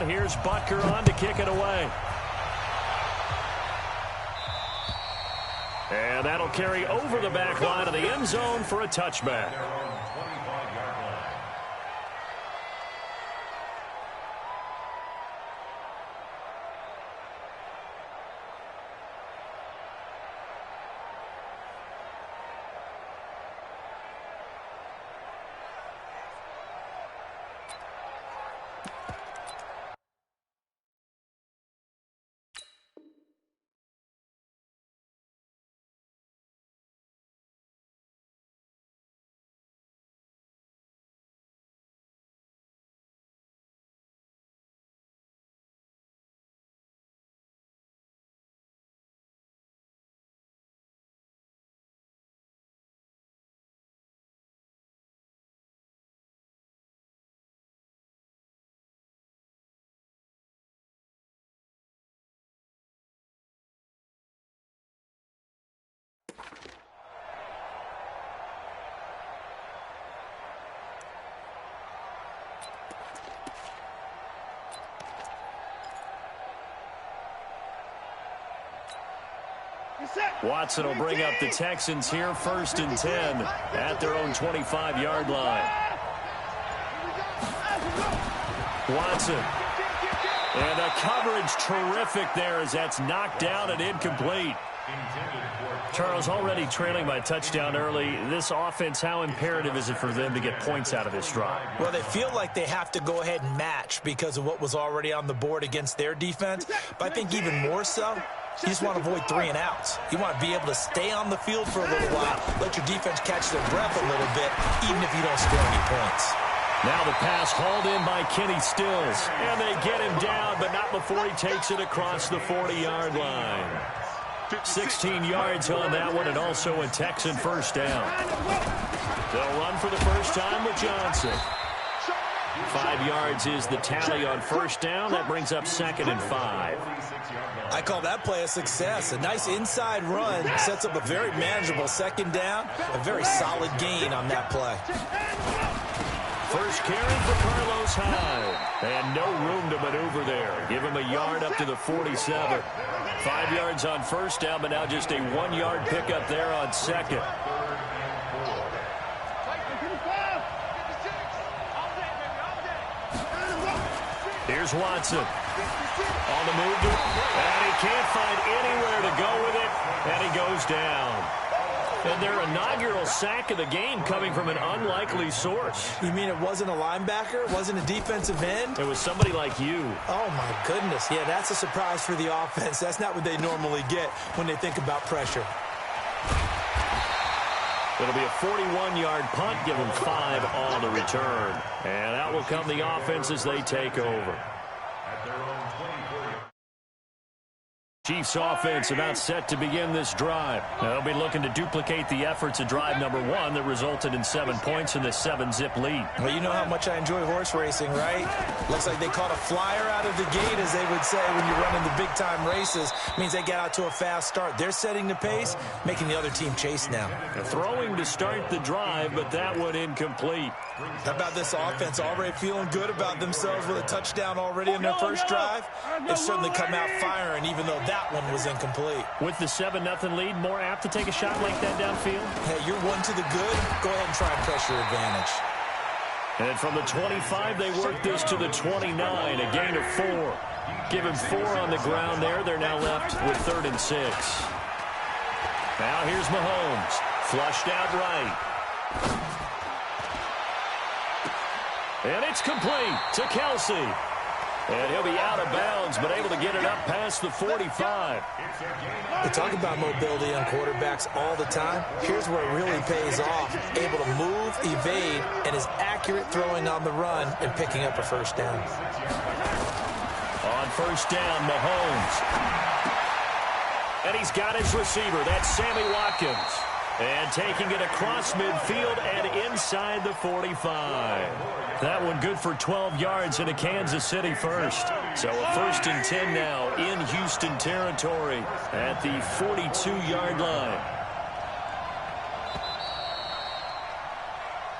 out. Here's Butker on to kick it away. And that'll carry over the back line of the end zone for a touchback. Watson will bring up the Texans here, 1st and 10 at their own 25-yard line. Watson. And the coverage terrific there as that's knocked down and incomplete. Charles, already trailing by a touchdown early. This offense, how imperative is it for them to get points out of this drive? Well, they feel like they have to go ahead and match because of what was already on the board against their defense. But I think even more so, you just want to avoid 3 and outs. You want to be able to stay on the field for a little while, let your defense catch their breath a little bit, even if you don't score any points. Now the pass hauled in by Kenny Stills. And they get him down, but not before he takes it across the 40-yard line. 16 yards on that one, and also a Texan first down. They'll run for the first time with Johnson. 5 yards is the tally on first down. That brings up 2nd and 5. I call that play a success. A nice inside run sets up a very manageable 2nd down. A very solid gain on that play. First carry for Carlos Hyde. And no room to maneuver there. Give him a yard up to the 47. 5 yards on first down, but now just a 1-yard pickup there on 2nd. Here's Watson. On the move, and he can't find anywhere to go with it, and he goes down. And their inaugural sack of the game coming from an unlikely source. You mean it wasn't a linebacker? It wasn't a defensive end? It was somebody like you. Oh, my goodness. Yeah, that's a surprise for the offense. That's not what they normally get when they think about pressure. It'll be a 41-yard punt, give them 5 on the return. And out will come the offense as they take over. Chiefs offense about set to begin this drive. They'll be looking to duplicate the efforts of drive number 1 that resulted in 7 points in this 7-zip lead. Well, you know how much I enjoy horse racing, right? Looks like they caught a flyer out of the gate, as they would say when you're running the big-time races. Means they get out to a fast start. They're setting the pace, making the other team chase now. Throwing to start the drive, but that one incomplete. How about this offense already feeling good about themselves with a touchdown already in their first drive? They've certainly come out firing, even though that one was incomplete. With the 7-0 lead, more apt to take a shot like that downfield? Hey, you're 1 to the good. Go ahead and try and press your advantage. And from the 25, they work this to the 29, a gain of 4. Give him 4 on the ground there. They're now left with 3rd and 6. Now here's Mahomes. Flushed out right. And it's complete to Kelsey. And he'll be out of bounds, but able to get it up past the 45. We talk about mobility on quarterbacks all the time. Here's where it really pays off. Able to move, evade, and is accurate throwing on the run and picking up a first down. On first down, Mahomes. And he's got his receiver. That's Sammy Watkins. And taking it across midfield and inside the 45. That one good for 12 yards in a Kansas City first. So a 1st and 10 now in Houston territory at the 42-yard line.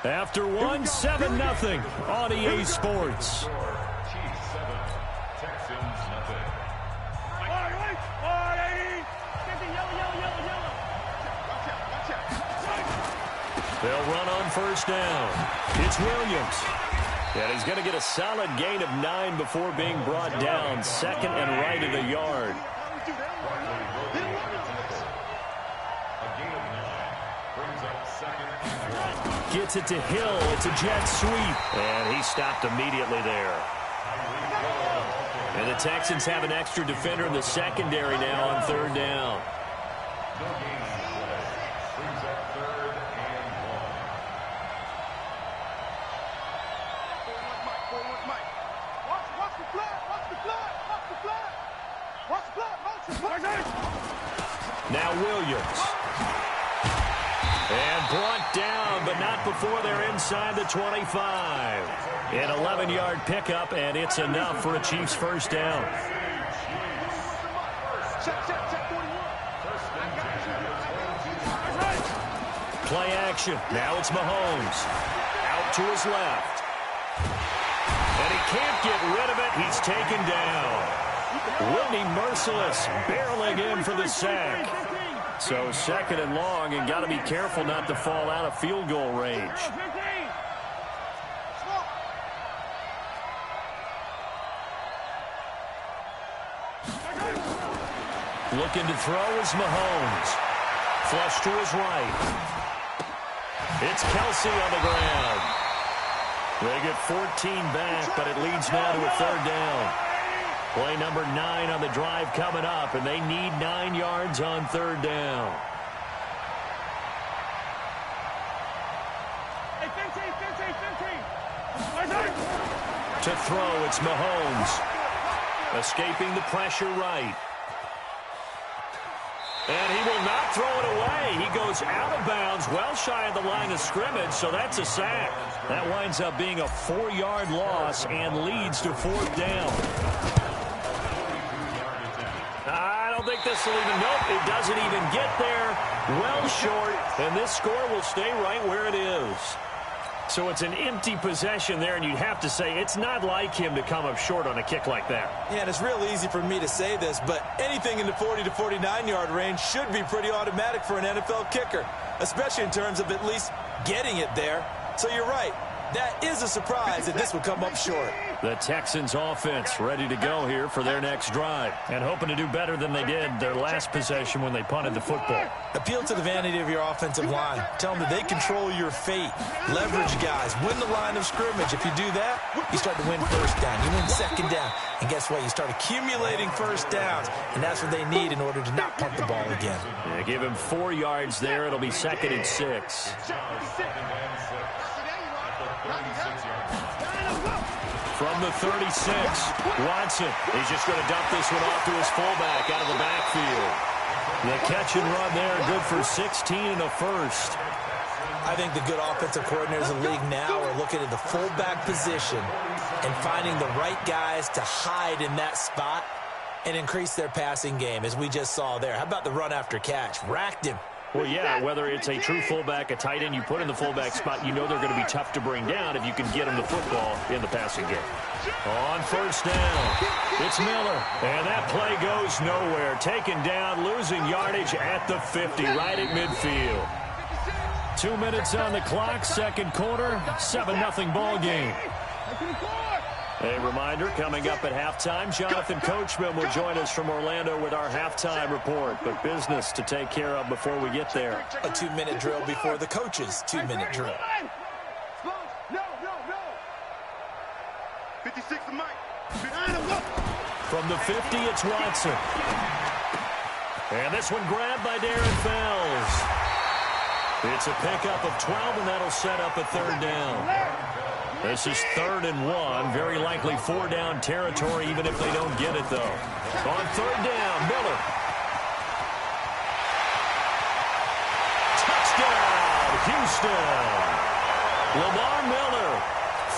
After one, 7-0 on EA Sports. They'll run on first down. It's Williams. And he's going to get a solid gain of 9 before being brought down. Second and right at a yard. Gets it to Hill. It's a jet sweep. And he stopped immediately there. And the Texans have an extra defender in the secondary now on third down. Now Williams. And brought down, but not before they're inside the 25. An 11-yard pickup, and it's enough for a Chiefs first down. Play action. Now it's Mahomes. Out to his left. And he can't get rid of it. He's taken down. Whitney Merciless barreling in for the sack. So second and long, and got to be careful not to fall out of field goal range. Looking to throw is Mahomes. Flush to his right. It's Kelsey on the ground. They get 14 back, but it leads now to a third down. Play number 9 on the drive coming up, and they need 9 yards on third down. To throw, it's Mahomes. Escaping the pressure right. And he will not throw it away. He goes out of bounds, well shy of the line of scrimmage, so that's a sack. That winds up being a 4-yard loss and leads to fourth down. I don't think this will even, nope, it doesn't even get there. Well short, and this score will stay right where it is. So it's an empty possession there, and you'd have to say it's not like him to come up short on a kick like that. Yeah, and it's real easy for me to say this, but anything in the 40 to 49-yard range should be pretty automatic for an NFL kicker, especially in terms of at least getting it there. So you're right. That is a surprise that this would come up short. The Texans offense ready to go here for their next drive and hoping to do better than they did their last possession when they punted the football. Appeal to the vanity of your offensive line. Tell them that they control your fate. Leverage guys. Win the line of scrimmage. If you do that, you start to win first down. You win second down. And guess what? You start accumulating first downs. And that's what they need in order to not punt the ball again. Yeah, give him 4 yards there. It'll be 2nd and 6. From the 36, Watson. He's just going to dump this one off to his fullback out of the backfield. The catch and run there, good for 16 and a first. I think the good offensive coordinators in the league now are looking at the fullback position and finding the right guys to hide in that spot and increase their passing game, as we just saw there. How about the run after catch? Racked him. Well, yeah, whether it's a true fullback, a tight end you put in the fullback spot, you know they're going to be tough to bring down if you can get them the football in the passing game. On first down, it's Miller. And that play goes nowhere. Taken down, losing yardage at the 50, right at midfield. 2 minutes on the clock, second quarter, 7-0 ball game. A reminder, coming up at halftime, Jonathan Coachman will join us from Orlando with our halftime report. But business to take care of before we get there. A 2-minute drill before the coach's 2-minute drill. From the 50, it's Watson. And this one grabbed by Darren Fells. It's a pickup of 12, and that'll set up a third down. This is 3rd and 1. Very likely 4-down territory, even if they don't get it, though. On third down, Miller. Touchdown, Houston. Lamar Miller,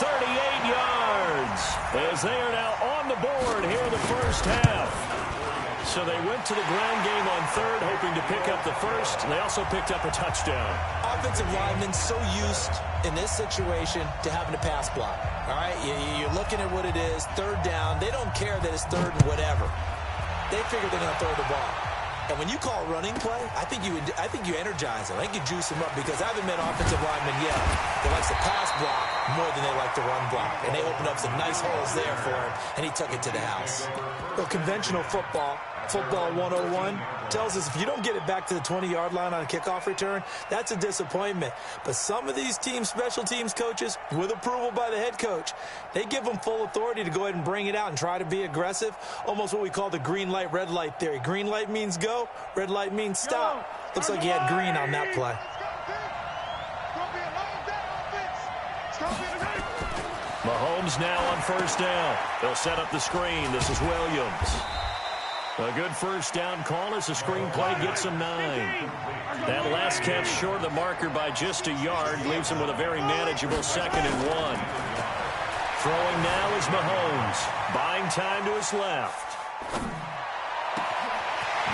38 yards, as they are now on the board here in the first half. So they went to the ground game on third, hoping to pick up the first. And they also picked up a touchdown. Offensive linemen so used in this situation to having a pass block. All right, you're looking at what it is, third down. They don't care that it's third and whatever. They figure they're going to throw the ball. And when you call running play, I think you energize them. I think you juice them up because I haven't met offensive linemen yet that likes to pass block more than they like to run block. And they opened up some nice holes there for him, and he took it to the house. Well, conventional football 101, tells us if you don't get it back to the 20-yard line on a kickoff return, that's a disappointment. But some of these teams, special teams coaches, with approval by the head coach, they give them full authority to go ahead and bring it out and try to be aggressive, almost what we call the green light, red light theory. Green light means go, red light means stop. Looks like he had green on that play. Mahomes now on first down. They'll set up the screen. This is Williams. A good first down call as the screenplay gets him 9. That last catch short of the marker by just a yard leaves him with a very manageable 2nd and 1. Throwing now is Mahomes. Buying time to his left.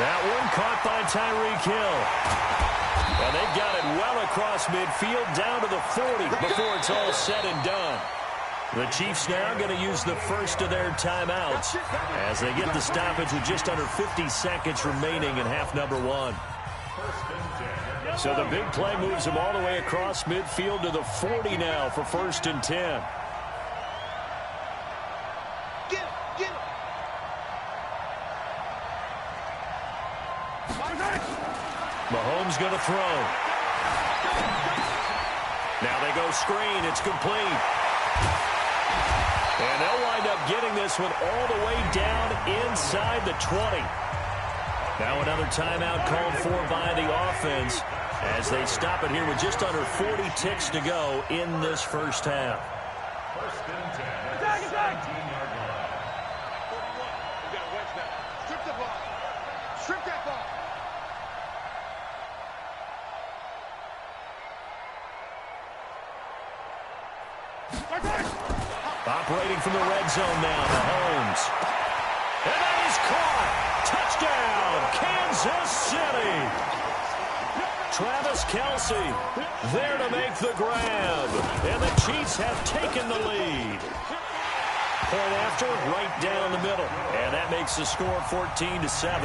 That one caught by Tyreek Hill. And they've got it well across midfield down to the 40 before it's all said and done. The Chiefs now going to use the first of their timeouts as they get the stoppage with just under 50 seconds remaining in half number 1. So the big play moves them all the way across midfield to the 40 now for 1st and 10. Mahomes going to throw. Now they go screen. It's complete. And they'll wind up getting this one all the way down inside the 20. Now another timeout called for by the offense as they stop it here with just under 40 ticks to go in this first half. Attack! 41. We got a wedge now. Strip the ball. Strip that ball. Operating from the red zone now, Mahomes. And that is caught. Touchdown, Kansas City. Travis Kelce there to make the grab. And the Chiefs have taken the lead. Point after, right down the middle. And that makes the score 14-7.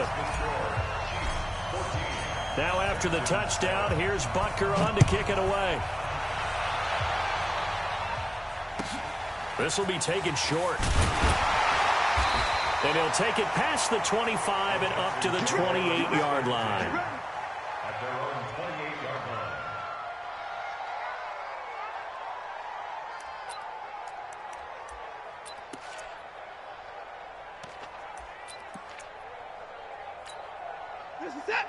Now after the touchdown, here's Butker on to kick it away. This will be taken short. And he'll take it past the 25 and up to the 28-yard line. At their own 28-yard line.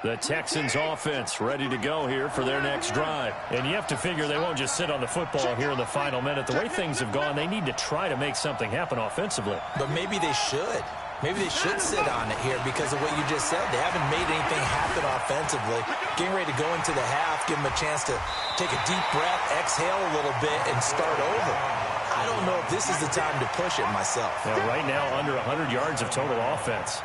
The Texans offense ready to go here for their next drive. And you have to figure they won't just sit on the football here in the final minute. The way things have gone, they need to try to make something happen offensively. But maybe they should. Maybe they should sit on it here because of what you just said. They haven't made anything happen offensively. Getting ready to go into the half, give them a chance to take a deep breath, exhale a little bit, and start over. I don't know if this is the time to push it myself. Yeah, right now, under 100 yards of total offense.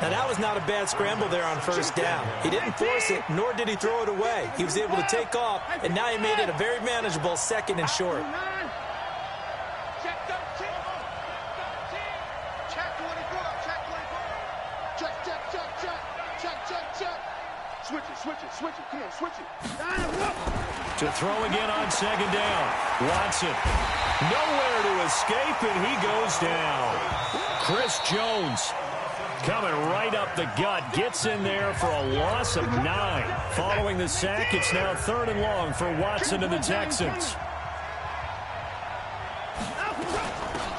Now, that was not a bad scramble there on first down. He didn't force it, nor did he throw it away. He was able to take off, and now he made it a very manageable 2nd and short. Check 13. Check 24. Check 24. Check. Switch it. Come on, switch it. To throw again on 2nd down. Watson. Nowhere to escape, and he goes down. Chris Jones coming right up the gut. Gets in there for a loss of 9. Following the sack, it's now 3rd and long for Watson and the Texans.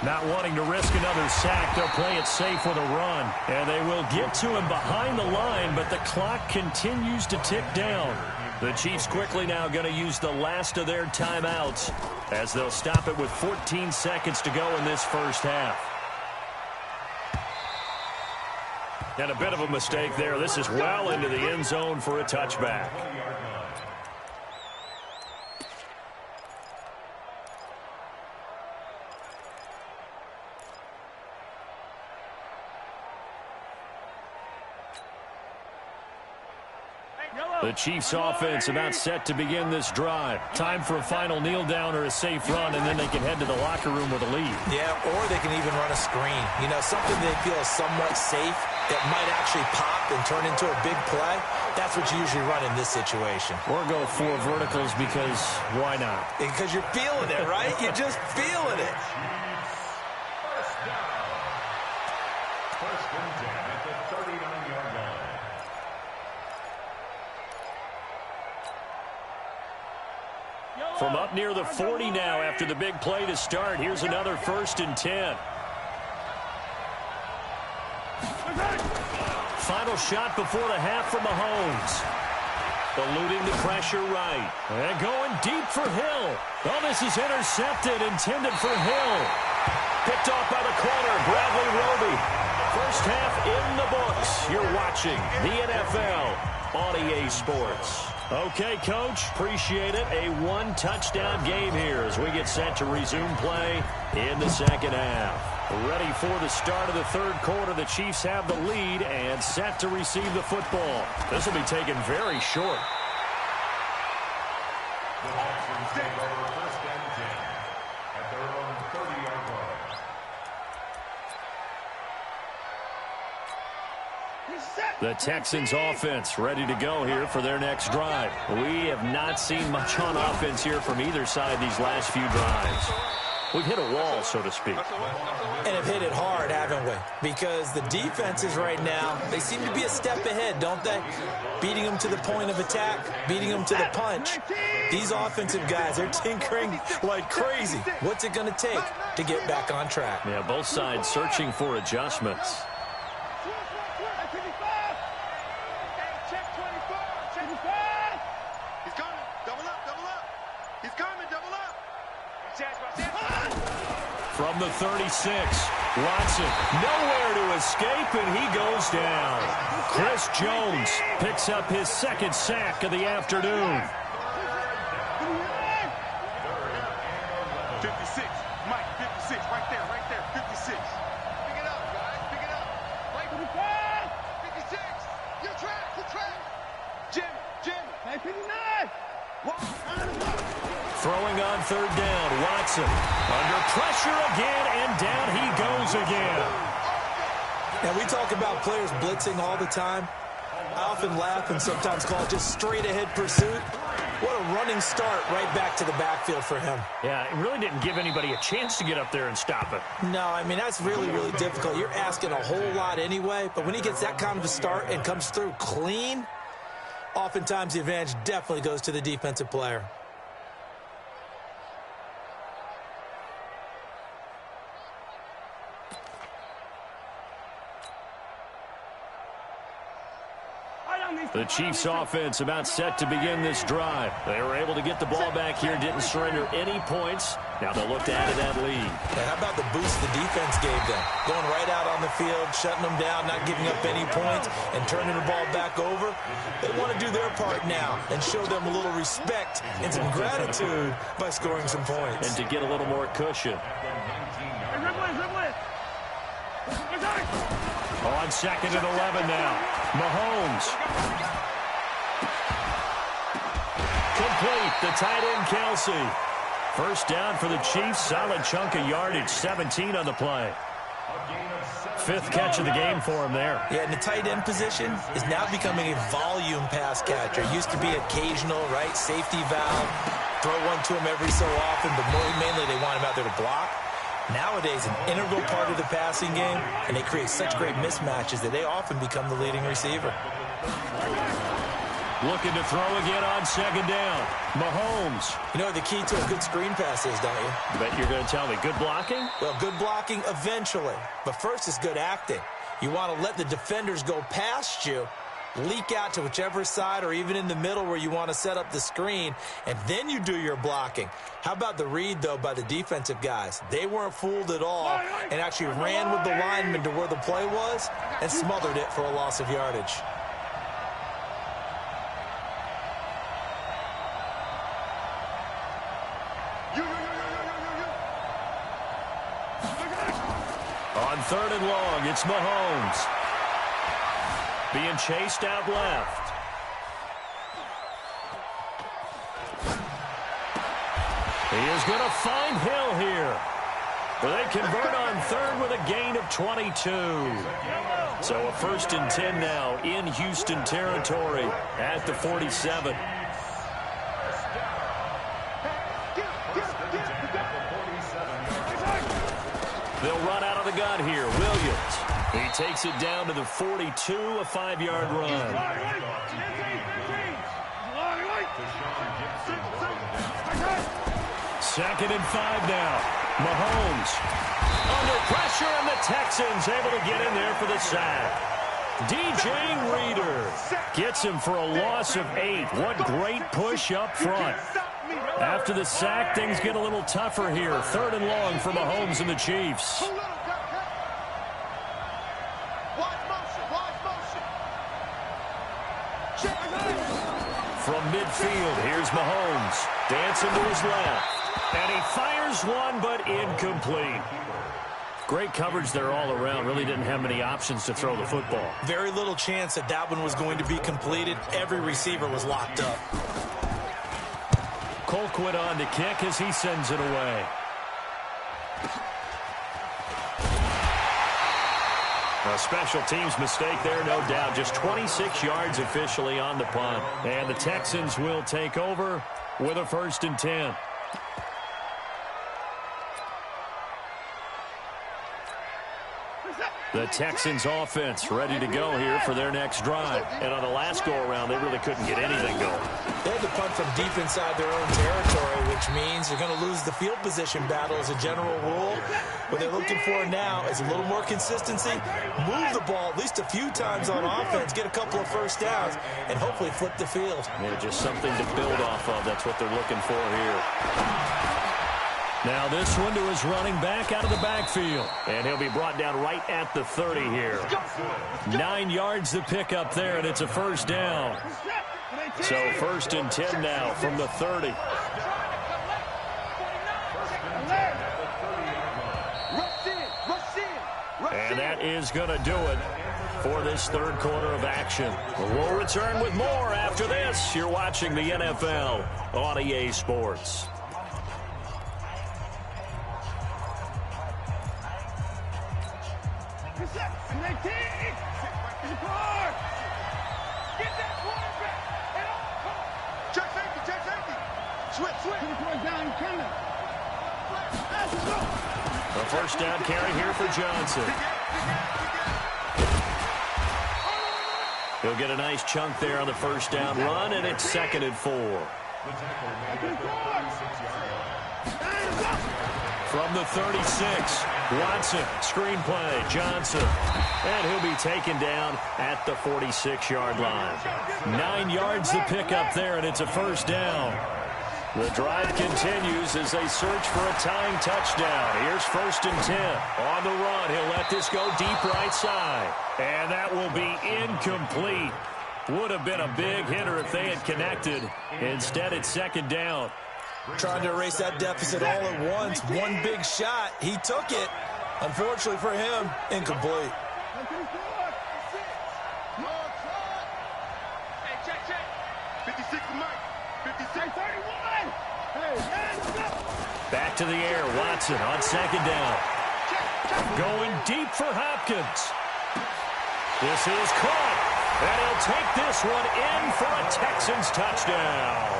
Not wanting to risk another sack, they'll play it safe with a run. And they will get to him behind the line, but the clock continues to tick down. The Chiefs quickly now going to use the last of their timeouts as they'll stop it with 14 seconds to go in this first half. And a bit of a mistake there. This is well into the end zone for a touchback. The Chiefs offense about set to begin this drive. Time for a final kneel down or a safe run, and then they can head to the locker room with a lead. Yeah, or they can even run a screen. You know, something they feel is somewhat safe that might actually pop and turn into a big play. That's what you usually run in this situation. Or go 4 verticals because why not? Because you're feeling it, right? You're just feeling it. First down. First and 10 at the 39-yard line. From up near the 40 now after the big play to start. Here's another 1st and 10. Final shot before the half from Mahomes. Eluding the pressure right. And going deep for Hill. Oh, this is intercepted, intended for Hill. Picked off by the corner, Bradley Roby. First half in the books. You're watching the NFL on EA Sports. Okay, Coach, appreciate it. A 1-touchdown game here as we get set to resume play in the second half. Ready for the start of the third quarter. The Chiefs have the lead and set to receive the football. This will be taken very short. The Texans take over first and 10 at their own 30-yard line. The Texans offense ready to go here for their next drive. We have not seen much on offense here from either side these last few drives. We've hit a wall, so to speak. And have hit it hard, haven't we? Because the defenses right now, they seem to be a step ahead, don't they? Beating them to the point of attack, beating them to the punch. These offensive guys are tinkering like crazy. What's it going to take to get back on track? Yeah, both sides searching for adjustments. From the 36, Watson nowhere to escape, and he goes down. Chris Jones picks up his second sack of the afternoon. 56, Mike, 56, right there, 56. Pick it up, guys, pick it up. Right, 56, your track. Jimmy. 59. Throwing on third down, Watson. Under pressure again, and down he goes again. Now, we talk about players blitzing all the time. I often laugh and sometimes call it just straight-ahead pursuit. What a running start right back to the backfield for him. Yeah, it really didn't give anybody a chance to get up there and stop it. No, I mean, that's really, really difficult. You're asking a whole lot anyway, but when he gets that kind of a start and comes through clean, oftentimes the advantage definitely goes to the defensive player. The Chiefs offense about set to begin this drive. They were able to get the ball back here, didn't surrender any points. Now they'll look to add to that lead. And how about the boost the defense gave them? Going right out on the field, shutting them down, not giving up any points, and turning the ball back over. They want to do their part now and show them a little respect and some gratitude by scoring some points. And to get a little more cushion. On second and 11 now. Mahomes. Complete. The tight end, Kelsey. First down for the Chiefs. Solid chunk of yardage. 17 on the play. 5th catch of the game for him there. Yeah, and the tight end position is now becoming a volume pass catcher. Used to be occasional, right? Safety valve. Throw one to him every so often, but mainly they want him out there to block. Nowadays, an integral part of the passing game, and they create such great mismatches that they often become the leading receiver. Looking to throw again on second down. Mahomes. You know what the key to a good screen pass is, don't you? I bet you're going to tell me good blocking? Well, good blocking eventually. But first is good acting. You want to let the defenders go past you, leak out to whichever side or even in the middle where you want to set up the screen, and then you do your blocking. How about the read, though, by the defensive guys? They weren't fooled at all and actually ran with the lineman to where the play was and smothered it for a loss of yardage. On third and long, it's Mahomes. Being chased out left. He is going to find Hill here. But they convert on third with a gain of 22. So a 1st and 10 now in Houston territory at the 47. They'll run out of the gun here. Williams. He takes it down to the 42, a 5-yard run. 2nd and 5 now. Mahomes under pressure, and the Texans able to get in there for the sack. DJ Reader gets him for a loss of 8. What great push up front. After the sack, things get a little tougher here. 3rd and long for Mahomes and the Chiefs. From midfield, here's Mahomes. Dancing to his left. And he fires one, but incomplete. Great coverage there all around. Really didn't have many options to throw the football. Very little chance that that one was going to be completed. Every receiver was locked up. Colquitt on to kick as he sends it away. A special teams mistake there, no doubt. Just 26 yards officially on the punt. And the Texans will take over with a 1st and 10. The Texans offense ready to go here for their next drive. And on the last go-around, they really couldn't get anything going. They had to punt from deep inside their own territory, which means they're going to lose the field position battle as a general rule. What they're looking for now is a little more consistency, move the ball at least a few times on offense, get a couple of 1st downs, and hopefully flip the field. Yeah, just something to build off of. That's what they're looking for here. Now this one to his running back out of the backfield. And he'll be brought down right at the 30 here. 9 yards to pick up there, and it's a 1st down. So 1st and 10 now from the 30. And that is going to do it for this 3rd quarter of action. We'll return with more after this. You're watching the NFL on EA Sports. A 1st down carry here for Johnson. He'll get a nice chunk there on the 1st down run, and it's 2nd and 4. From the 36, Watson, screenplay, Johnson. And he'll be taken down at the 46-yard line. 9 yards to pick up there, and it's a 1st down. The drive continues as they search for a tying touchdown. Here's 1st and 10. On the run, he'll let this go deep right side. And that will be incomplete. Would have been a big hitter if they had connected. Instead, it's 2nd down. Trying to erase that deficit all at once. One big shot. He took it. Unfortunately for him, incomplete. Back to the air. Watson on 2nd down. Going deep for Hopkins. This is caught. And he'll take this one in for a Texans touchdown.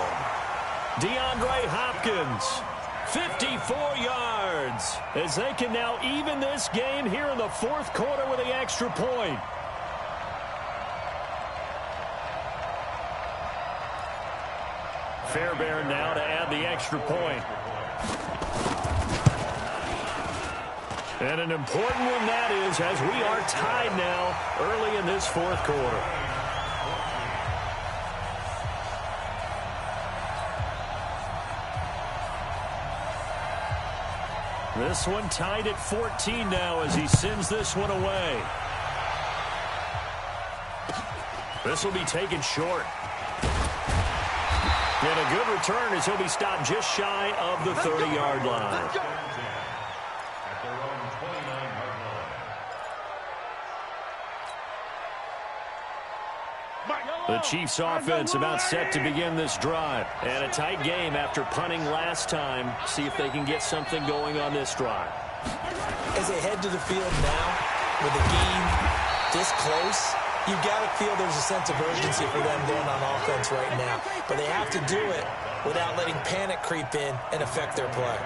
DeAndre Hopkins, 54 yards, as they can now even this game here in the 4th quarter with the extra point. Fairbairn now to add the extra point. And an important one that is, as we are tied now early in this 4th quarter. This one tied at 14 now as he sends this one away. This will be taken short. And a good return as he'll be stopped just shy of the 30-yard line. The Chiefs offense about set to begin this drive. And a tight game after punting last time. See if they can get something going on this drive. As they head to the field now, with the game this close, you've got to feel there's a sense of urgency for them going on offense right now. But they have to do it without letting panic creep in and affect their play.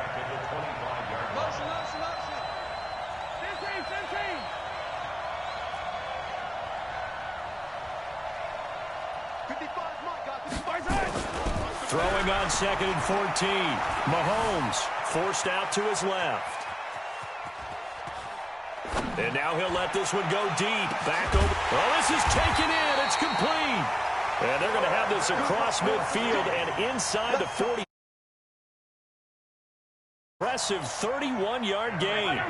Throwing on 2nd and 14. Mahomes forced out to his left. And now he'll let this one go deep. Back over. Oh, this is taken in. It's complete. And they're going to have this across midfield and inside the 40. Impressive 31-yard gain.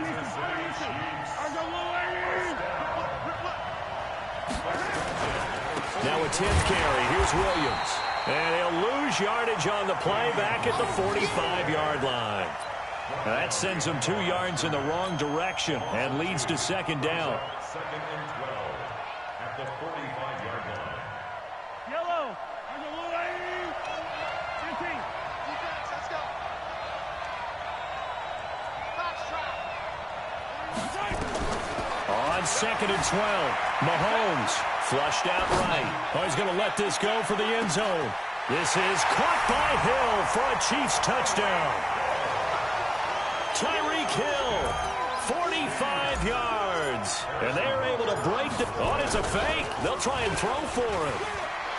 Now a 10th carry. Here's Williams. And he'll lose yardage on the play back at the 45-yard line. Now that sends him 2 yards in the wrong direction and leads to 2nd down. 2nd and 12 at the 45-yard line. Yellow. Defense, let's go. On 2nd and 12, Mahomes flushed out right. Oh, he's going to let this go for the end zone. This is caught by Hill for a Chiefs touchdown. Tyreek Hill, 45 yards. And they're able to break the... Oh, it's a fake. They'll try and throw for it.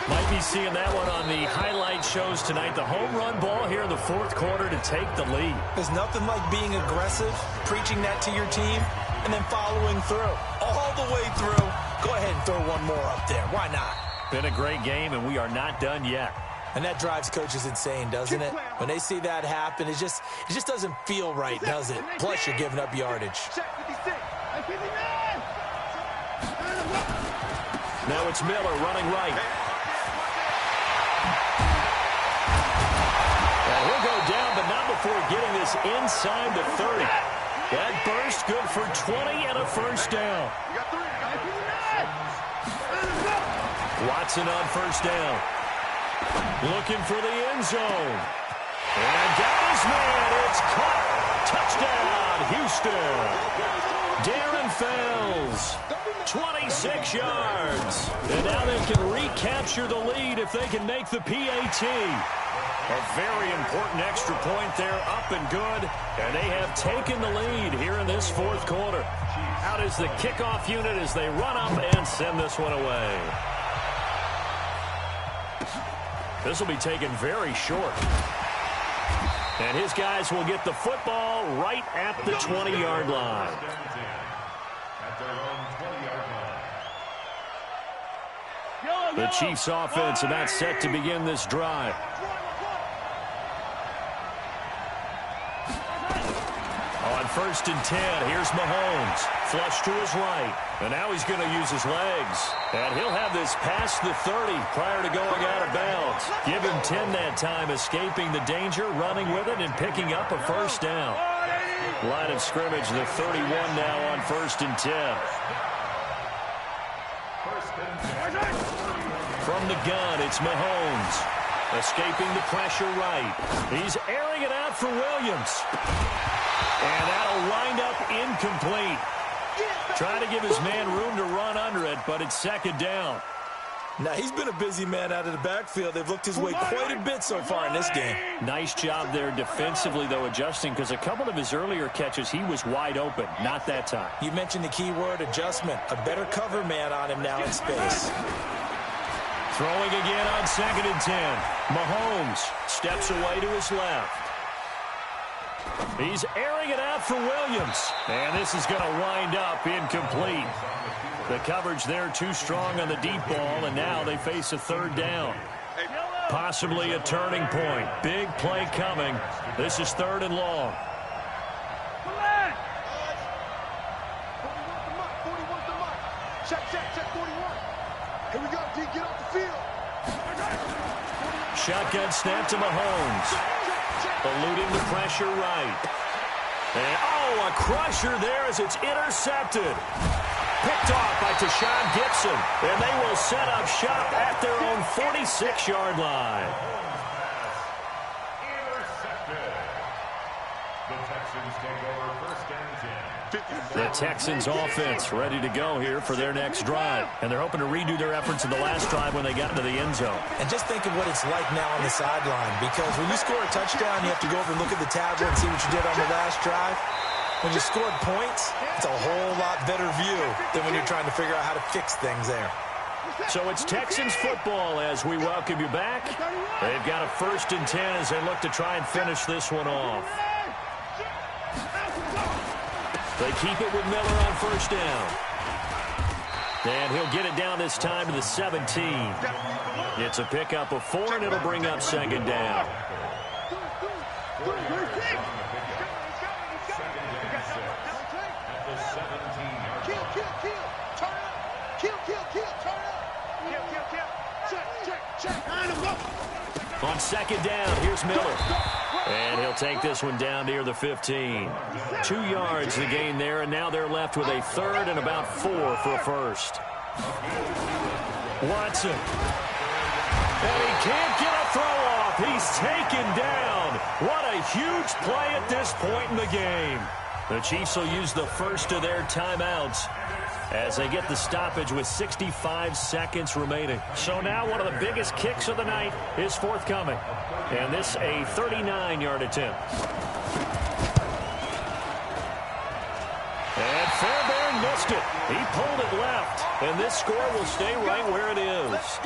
Might be seeing that one on the highlight shows tonight. The home run ball here in the 4th quarter to take the lead. There's nothing like being aggressive, preaching that to your team, and then following through. All the way through. Go ahead and throw one more up there. Why not? Been a great game, and we are not done yet. And that drives coaches insane, doesn't it? When they see that happen, it just doesn't feel right, does it? Plus, you're giving up yardage. Now it's Miller running right. And he'll go down, but not before getting this inside the 30. That burst good for 20 and a 1st down. Watson on 1st down. Looking for the end zone. And got his man. It's caught. Touchdown, Houston. Darren Fells, 26 yards. And now they can recapture the lead if they can make the PAT. A very important extra point there, up and good. And they have taken the lead here in this 4th quarter. Out is the kickoff unit as they run up and send this one away. This will be taken very short. And his guys will get the football right at the 20-yard line. The Chiefs offense about set to begin this drive. On 1st and 10, here's Mahomes. Flush to his right. And now he's going to use his legs. And he'll have this past the 30 prior to going out of bounds. Give him 10 that time, escaping the danger, running with it, and picking up a 1st down. Line of scrimmage, the 31 now on 1st and 10. From the gun, it's Mahomes. Escaping the pressure right. He's airing it out for Williams. And that'll wind up incomplete. Trying to give his man room to run under it, but it's 2nd down. Now, he's been a busy man out of the backfield. They've looked his way quite a bit so far in this game. Nice job there defensively, though, adjusting, because a couple of his earlier catches, he was wide open. Not that time. You mentioned the key word, adjustment. A better cover man on him now in space. Throwing again on 2nd and 10. Mahomes steps away to his left. He's airing it out for Williams. And this is going to wind up incomplete. The coverage there too strong on the deep ball, and now they face a 3rd down. Possibly a turning point. Big play coming. This is 3rd and long. 41 to Mike. Check 41. Here we go, D. Get off the field. Shotgun snap to Mahomes. Eluding the pressure right. And, oh, a crusher there as it's intercepted. picked off by Tashawn Gibson, and they will set up shop at their own 46-yard line. The Texans offense ready to go here for their next drive. And they're hoping to redo their efforts in the last drive when they got into the end zone. And just think of what it's like now on the sideline, because when you score a touchdown, you have to go over and look at the tablet and see what you did on the last drive. When you scored points, it's a whole lot better view than when you're trying to figure out how to fix things there. So it's Texans football as we welcome you back. They've got a 1st and 10 as they look to try and finish this one off. They keep it with Miller on 1st down. And he'll get it down this time to the 17. It's a pickup of 4, and it'll bring up 2nd down. On 2nd down, here's Miller. And he'll take this one down near the 15. 2 yards the gain there, and now they're left with a 3rd and about 4 for a 1st. Watson. And he can't get a throw off. He's taken down. What a huge play at this point in the game. The Chiefs will use the first of their timeouts as they get the stoppage with 65 seconds remaining. So now one of the biggest kicks of the night is forthcoming. And this a 39-yard attempt. And Fairbairn missed it. He pulled it left. And this score will stay right where it is.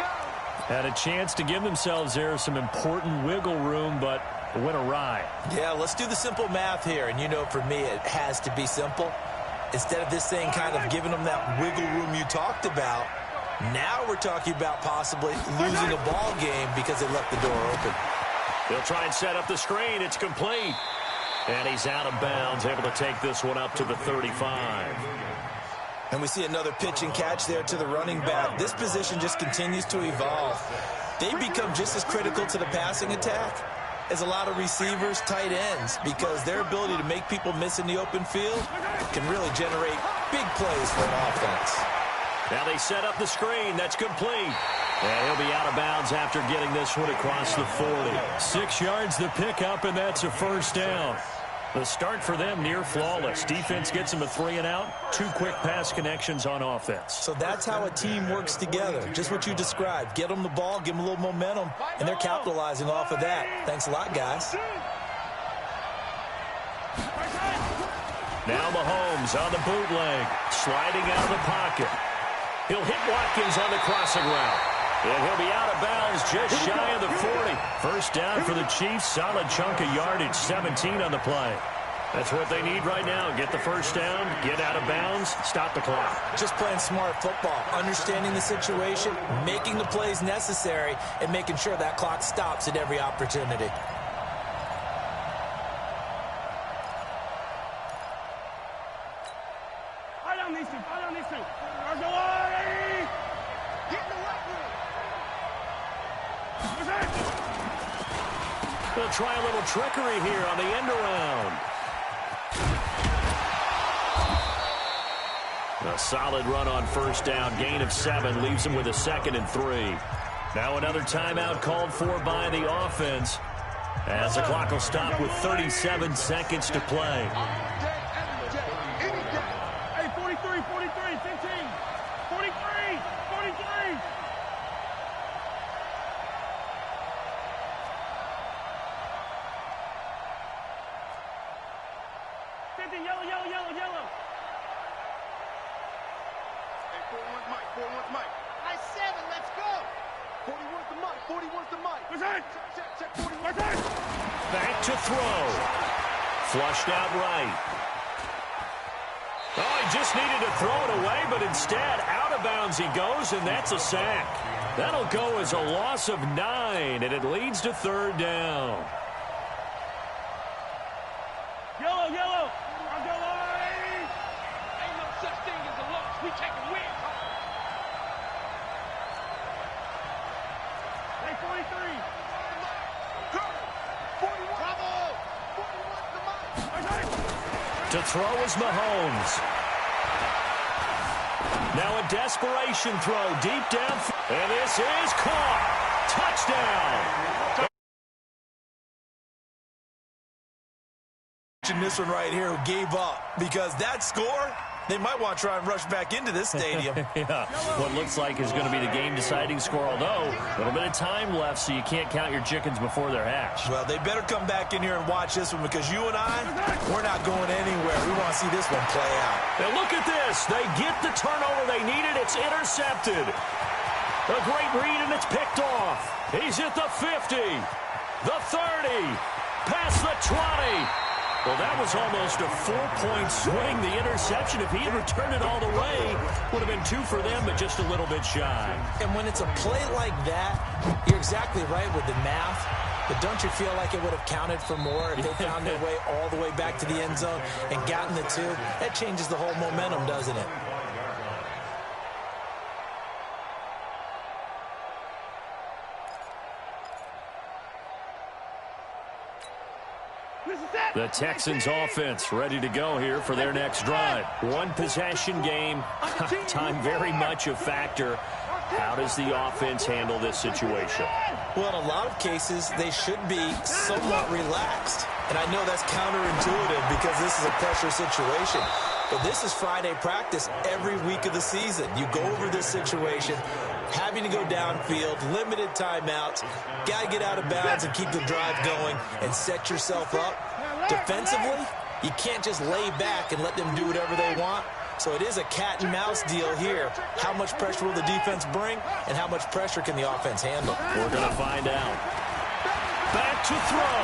Had a chance to give themselves there some important wiggle room, but went awry. Yeah, let's do the simple math here. And you know, for me, it has to be simple. Instead of this thing kind of giving them that wiggle room you talked about, now we're talking about possibly losing a ball game because they left the door open. They'll try and set up the screen. It's complete. And he's out of bounds, able to take this one up to the 35. And we see another pitch and catch there to the running back. This position just continues to evolve. They become just as critical to the passing attack as a lot of receivers, tight ends, because their ability to make people miss in the open field can really generate big plays for an offense. Now they set up the screen. That's complete. And he'll be out of bounds after getting this one across the 40. 6 yards the pickup, and that's a 1st down. The start for them near flawless. Defense gets them a 3 and out. 2 quick pass connections on offense. So that's how a team works together. Just what you described. Get them the ball, give them a little momentum, and they're capitalizing off of that. Thanks a lot, guys. Now Mahomes on the bootleg, sliding out of the pocket. He'll hit Watkins on the crossing route. And he'll be out of bounds just shy of the 40. 1st down for the Chiefs. Solid chunk of yardage, 17 on the play. That's what they need right now. Get the 1st down, get out of bounds, stop the clock. Just playing smart football, understanding the situation, making the plays necessary, and making sure that clock stops at every opportunity. They'll try a little trickery here on the end around. A solid run on 1st down. Gain of 7 leaves them with a 2nd and 3. Now another timeout called for by the offense as the clock will stop with 37 seconds to play. Hey, 43, 43, 15, 43, 43. Yellow, yellow, yellow, yellow. Hey, 41's Mike, 41's Mike. Nice 7, let's go. 41's the Mike, 41's the Mike. What's that? Check, 41. What's that? Back to throw. Flushed out right. Oh, he just needed to throw it away, but instead, out of bounds he goes, and that's a sack. That'll go as a loss of 9, and it leads to 3rd down. Yellow, yellow. Ain't no such thing as a loss. We take a win. Hey, 43. 41. Bravo. 41's the Mike. To throw is Mahomes. Now a desperation throw deep down. And this is caught. Touchdown. This one right here who gave up, because that score, they might want to try and rush back into this stadium. Yeah, what looks like is going to be the game-deciding score, although a little bit of time left, so you can't count your chickens before they're hatched. Well, they better come back in here and watch this one, because you and I, we're not going anywhere. We want to see this one play out. And look at this. They get the turnover they needed. It's intercepted. A great read, and it's picked off. He's at the 50, the 30, past the 20. Well, that was almost a 4-point swing. The interception, if he had returned it all the way, would have been 2 for them, but just a little bit shy. And when it's a play like that, you're exactly right with the math. But don't you feel like it would have counted for more if they found their way all the way back to the end zone and gotten the 2? That changes the whole momentum, doesn't it? The Texans offense ready to go here for their next drive. One possession game. Time very much a factor. How does the offense handle this situation? Well, in a lot of cases, they should be somewhat relaxed. And I know that's counterintuitive because this is a pressure situation. But this is Friday practice every week of the season. You go over this situation, having to go downfield, limited timeouts, got to get out of bounds and keep the drive going and set yourself up. Defensively, you can't just lay back and let them do whatever they want. So it is a cat and mouse deal here. How much pressure will the defense bring, and how much pressure can the offense handle? We're going to find out. Back to throw.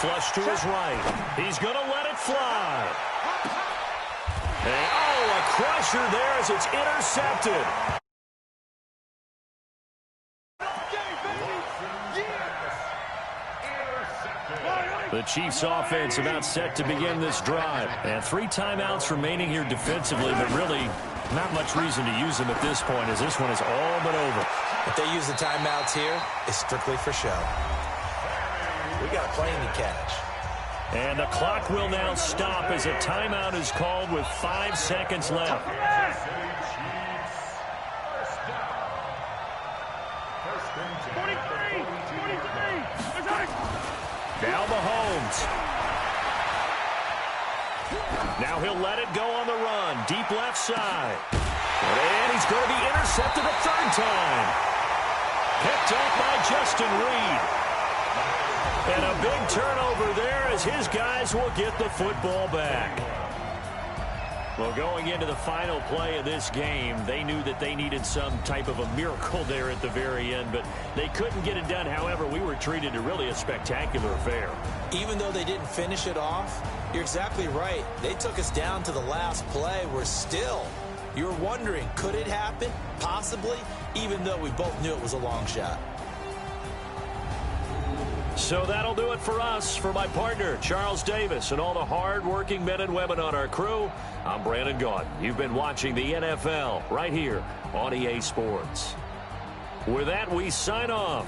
Flush to his right. He's going to let it fly. And, oh, a crusher there as it's intercepted. The Chiefs offense about set to begin this drive. And 3 timeouts remaining here defensively, but really not much reason to use them at this point as this one is all but over. If they use the timeouts here, it's strictly for show. We got a plane to catch. And the clock will now stop as a timeout is called with 5 seconds left. Now Mahomes. Now he'll let it go on the run. Deep left side. And he's going to be intercepted a 3rd time. Picked up by Justin Reed. And a big turnover there as his guys will get the football back. Well, going into the final play of this game, they knew that they needed some type of a miracle there at the very end, but they couldn't get it done. However, we were treated to really a spectacular affair. Even though they didn't finish it off, you're exactly right. They took us down to the last play. We're still, you're wondering, could it happen? Possibly, even though we both knew it was a long shot. So that'll do it for us. For my partner, Charles Davis, and all the hard-working men and women on our crew, I'm Brandon Gaudin. You've been watching the NFL right here on EA Sports. With that, we sign off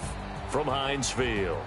from Heinz Field.